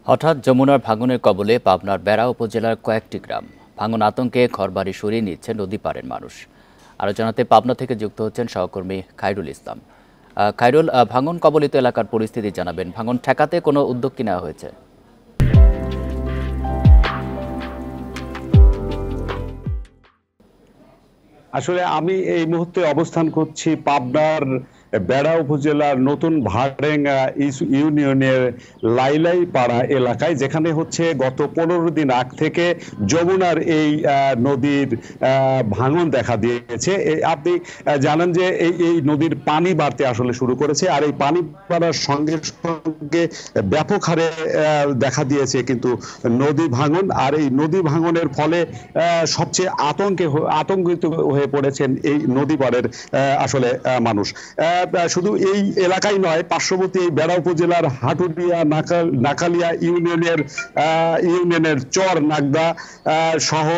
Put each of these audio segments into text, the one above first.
হঠাৎ যমুনার ভাঙনের কবলে পাবনার বেড়া উপজেলার কয়েকটি গ্রাম। ভাঙন আতঙ্কে ঘরবাড়ি সরিয়ে নিচ্ছে নদী পাড়ের মানুষ। আলোচনাতে পাবনা থেকে যুক্ত হচ্ছেন সহকর্মী খায়রুল ইসলাম। খায়রুল, ভাঙন কবলিত এলাকার পরিস্থিতি জানাবেন। ভাঙন ঠেকাতে কোনো উদ্যোগ কি নেওয়া হয়েছে? আসলে আমি এই মুহূর্তে অবস্থান করছি পাবনার বেড়া উপজেলার নতুন ভাড়েঙ্গা ইউনিয়নের লাইলাই পাড়া এলাকায়, যেখানে হচ্ছে গত 15 দিন আগ থেকে যমুনার এই নদীর ভাঙন দেখা দিয়েছে। আপনি জানেন যে এই নদীর পানি বাড়তে আসলে শুরু করেছে, আর এই পানি বাড়ার সঙ্গে সঙ্গে ব্যাপক হারে দেখা দিয়েছে কিন্তু নদী ভাঙন। আর এই নদী ভাঙনের ফলে সবচেয়ে আতঙ্কিত হয়ে পড়েছেন এই নদী পাড়ের আসলে মানুষ। শুধু এই এলাকায় নয়, পার্শ্ববর্তী এই বেড়া উপজেলার হাটুরিয়া নাকালিয়া ইউনিয়নের চর নাগদা সহ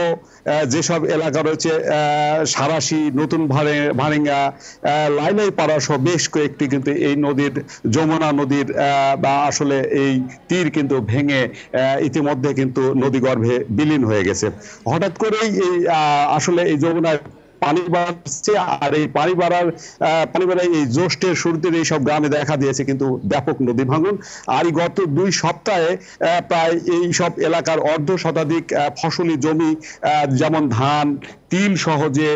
যেসব এলাকা রয়েছে, সারাশি, নতুন ভাড়েঙ্গা, লাইলাই পাড়া সহ বেশ কয়েকটি কিন্তু এই নদীর, যমুনা নদীর বা আসলে এই তীর কিন্তু ভেঙে ইতিমধ্যে কিন্তু নদীগর্ভে বিলীন হয়ে গেছে। হঠাৎ করেই এই আসলে এই যমুনার পানি বাড়ছে, আর এই পানি বাড়ায় এই জ্যৈষ্ঠের শুরুতে এই সব গ্রামে দেখা দিয়েছে কিন্তু ব্যাপক নদী ভাঙন। আর গত 2 সপ্তাহে প্রায় এই সব এলাকার অর্ধ শতাধিক ফসলি জমি, যেমন ধান, তিল সহ যে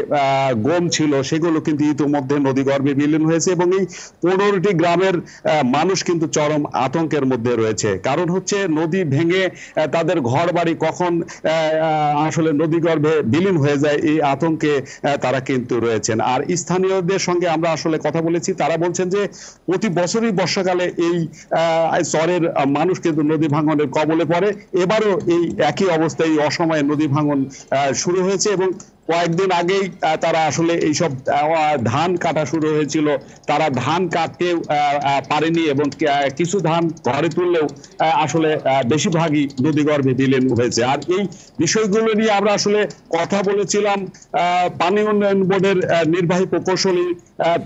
গম ছিল, সেগুলো কিন্তু ইতিমধ্যে নদীগর্ভে বিলীন হয়েছে এবং এই 15টি গ্রামের মানুষ কিন্তু চরম আতঙ্কের মধ্যে রয়েছে। কারণ হচ্ছে নদী ভেঙে তাদের ঘর বাড়ি কখন আসলে নদীগর্ভে বিলীন হয়ে যায়, এই আতঙ্কে তারা কিন্তু রয়েছেন। আর স্থানীয়দের সঙ্গে আমরা আসলে কথা বলেছি, তারা বলছেন যে প্রতি বছরই বর্ষাকালে এই চরের মানুষ কিন্তু নদী ভাঙনের কবলে পড়ে। এবারও এই একই অবস্থায় এই অসময়ে নদী ভাঙন শুরু হয়েছে এবং কয়েকদিন আগেই তারা আসলে এইসব ধান কাটা শুরু হয়েছিল, তারা ধান কাটতে পারেনি এবং কিছু ধান ঘরে তুললেও আসলে বেশিরভাগই নদীগর্ভে বিলীন হয়েছে। আর এই বিষয়গুলো নিয়ে আমরা আসলে কথা বলেছিলাম পানি উন্নয়ন বোর্ডের নির্বাহী প্রকৌশলী,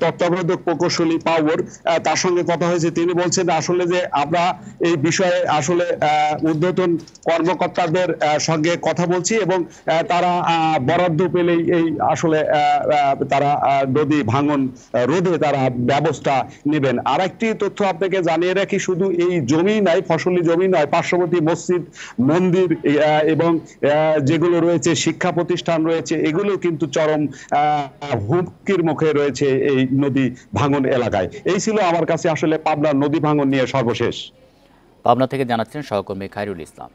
তত্ত্বাবধায়ক প্রকৌশলী পাওয়ার, তার সঙ্গে কথা হয়েছে। তিনি বলছেন আসলে যে আমরা এই বিষয়ে আসলে ঊর্ধ্বতন কর্মকর্তাদের সঙ্গে কথা বলছি এবং তারা বরাদ্দ পেলেই এই আসলে তারা নদী ভাঙন রোধে তারা ব্যবস্থা নেবেন। আর একটি তথ্য আপনাকে জানিয়ে রাখি, শুধু এই জমি নয়, ফসলি জমি নয়, পার্শ্ববর্তী মসজিদ, মন্দির এবং যেগুলো রয়েছে, শিক্ষা প্রতিষ্ঠান রয়েছে, এগুলো কিন্তু চরম হুমকির মুখে রয়েছে এই নদী ভাঙন এলাকায়। এই ছিল আমার কাছে আসলে পাবনার নদী ভাঙন নিয়ে সর্বশেষ। পাবনা থেকে জানাচ্ছেন সহকর্মী খায়রুল ইসলাম।